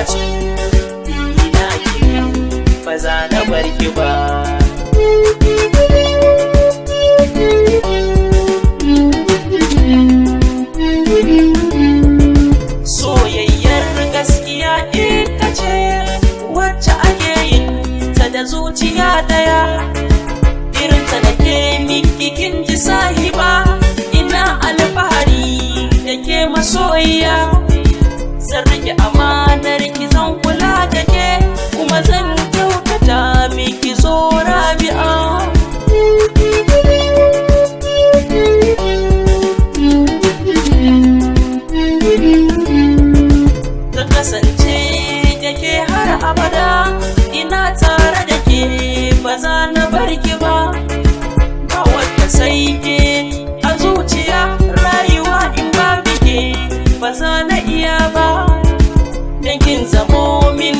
ce ina ki ba za na bar ki ba. Soyayyar gaskiya ita ce wacce ake yin ta da zuciya daya, irin ta nake miki kin ji sahiba, ina alfahari da ke masoyiya. Zan rike amanar ki, zan kula da ke, kuma zan kyautata miki zo Rabi'a. Zan kasance da ke har abada, ina tare da ke ba za na bar ki ba. Ba wata sai ke a zuciya, rayuwa in ba bike ba za na iya ba. Dan kin zamo min